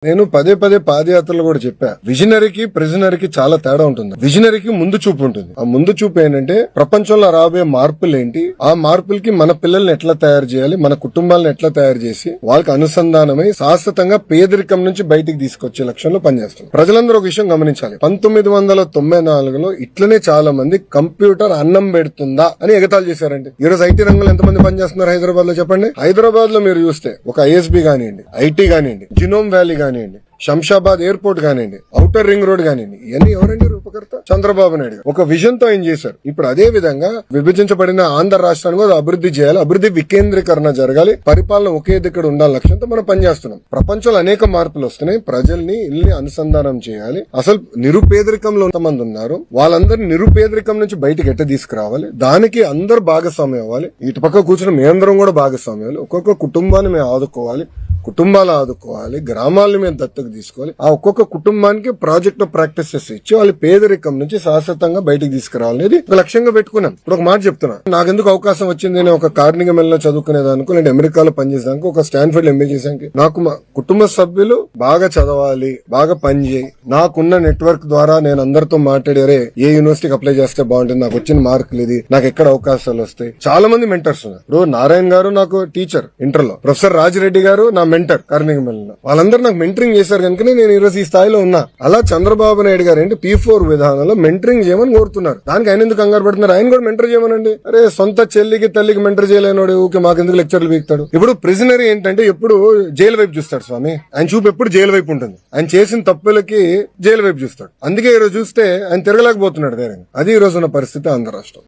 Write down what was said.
నేను పదే పదే పాదయాత్రలు కూడా చెప్పా, విజనరీకి ప్రిజనరీకి చాలా తేడా ఉంటుంది. విజనరీకి ముందు చూపు ఉంటుంది. ఆ ముందు చూపు ఏంటంటే ప్రపంచంలో రాబోయే మార్పులు ఏంటి, ఆ మార్పులకి మన పిల్లల్ని ఎట్లా తయారు చేయాలి, మన కుటుంబాలను ఎట్లా తయారు చేసి వాళ్ళకి అనుసంధానమై శాశ్వతంగా పేదరికం నుంచి బయటికి తీసుకొచ్చే లక్ష్యంలో పనిచేస్తుంది. ప్రజలందరూ ఒక విషయం గమనించాలి. 1994లో ఇట్లనే చాలా మంది కంప్యూటర్ అన్నం పెడుతుందా అని ఎగతాళి చేశారండి. ఈరోజు ఐటీ రంగంలో ఎంతమంది పనిచేస్తున్నారు హైదరాబాద్ లో చెప్పండి. హైదరాబాద్ లో మీరు చూస్తే ఒక ఐఎస్బి కానివ్వండి, ఐటీ కానివ్వండి, జినోమ్ వ్యాలీ కానివ్వండి, శంషాబాద్ ఎయిర్పోర్ట్ కానివ్వండి, ఔటర్ రింగ్ రోడ్ కానివ్వండి, ఇవన్నీ ఎవరండి రూపకర్త? చంద్రబాబు నాయుడు గారు. ఒక విజన్ తో ఆయన చేశారు. ఇప్పుడు అదే విధంగా విభజించబడిన ఆంధ్ర రాష్ట్రాన్ని కూడా అభివృద్ధి చేయాలి, అభివృద్ధి వికేంద్రీకరణ జరగాలి, పరిపాలన ఒకే దగ్గర ఉండాలి లక్ష్యంతో మనం పనిచేస్తున్నాం. ప్రపంచంలో అనేక మార్పులు వస్తున్నాయి. ప్రజల్ని ఇల్లు అనుసంధానం చేయాలి. అసలు నిరుపేదరికంలో ఎంతమంది ఉన్నారు, వాళ్ళందరినీ నిరుపేదరికం నుంచి బయటకు ఎట్ట తీసుకురావాలి, దానికి అందరు భాగస్వామ్యం అవ్వాలి. ఇటుపక్క కూర్చుని మేమందరం కూడా భాగస్వామ్యాలు. ఒక్కొక్క కుటుంబాన్ని మేము ఆదుకోవాలి, కుటుంబాలు ఆదుకోవాలి, గ్రామాలను మేము దత్తకు తీసుకోవాలి. ఆ ఒక్కొక్క కుటుంబానికి ప్రాజెక్ట్ ప్రాక్టీసెస్ ఇచ్చి వాళ్ళు పేదరికం నుంచి శాశ్వతంగా బయటకు తీసుకురావాలనేది ఒక లక్ష్యంగా పెట్టుకున్నాను. ఇప్పుడు ఒక మాట చెప్తున్నా, నాకెందుకు అవకాశం వచ్చింది, నేను ఒక కార్నింగ్ మెల్లో చదువుకునేదానికి, నేను అమెరికాలో పనిచేసేదానికి, ఒక స్టాన్ఫర్డ్ ఎంబీ చేసానికి, నాకు మా కుటుంబ సభ్యులు బాగా చదవాలి, బాగా పని చేయి, నాకున్న నెట్వర్క్ ద్వారా నేను అందరితో మాట్లాడారే ఏ యూనివర్సిటీకి అప్లై చేస్తే బాగుంటుంది, నాకు వచ్చిన మార్కులు ఇది, నాకు ఎక్కడ అవకాశాలు వస్తాయి. చాలా మంది మెంటర్స్ ఉన్నారు. ఇప్పుడు నారాయణ గారు నాకు టీచర్ ఇంటర్ లో, ప్రొఫెసర్ రాజిరెడ్డి గారు నా మెంటర్ కార్నింగ్ మెల్లో, వాళ్ళందరూ నాకు మెంటరింగ్ చేశారు కనుకనే నేను ఈరోజు ఈ స్థాయిలో ఉన్నా. అలా చంద్రబాబు నాయుడు గారు ఏంటి P4 విధానంలో మెంటరింగ్ చేయమని కోరుతున్నారు. దానికి ఆయన ఎందుకు కంగారు పడుతున్నారు? ఆయన కూడా మెంటర్ చేయమనండి. అరే సొంత చెల్లికి తల్లికి మెంటర్ చేయలేనోడు ఊకే మాకెందుకు లెక్చర్లు వీక్తాడు. ఇప్పుడు ప్రిజనరీ ఏంటంటే ఎప్పుడు జైలు వైపు చూస్తాడు స్వామి. ఆయన చూపు ఎప్పుడు జైలు వైపు ఉంటుంది. ఆయన చేసిన తప్పులకి జైలు వైపు చూస్తాడు. అందుకే ఈ రోజు చూస్తే ఆయన తిరగలేకపోతున్నాడు ధైర్యంగా. అది ఈ రోజు ఉన్న పరిస్థితి ఆంధ్ర రాష్ట్రం.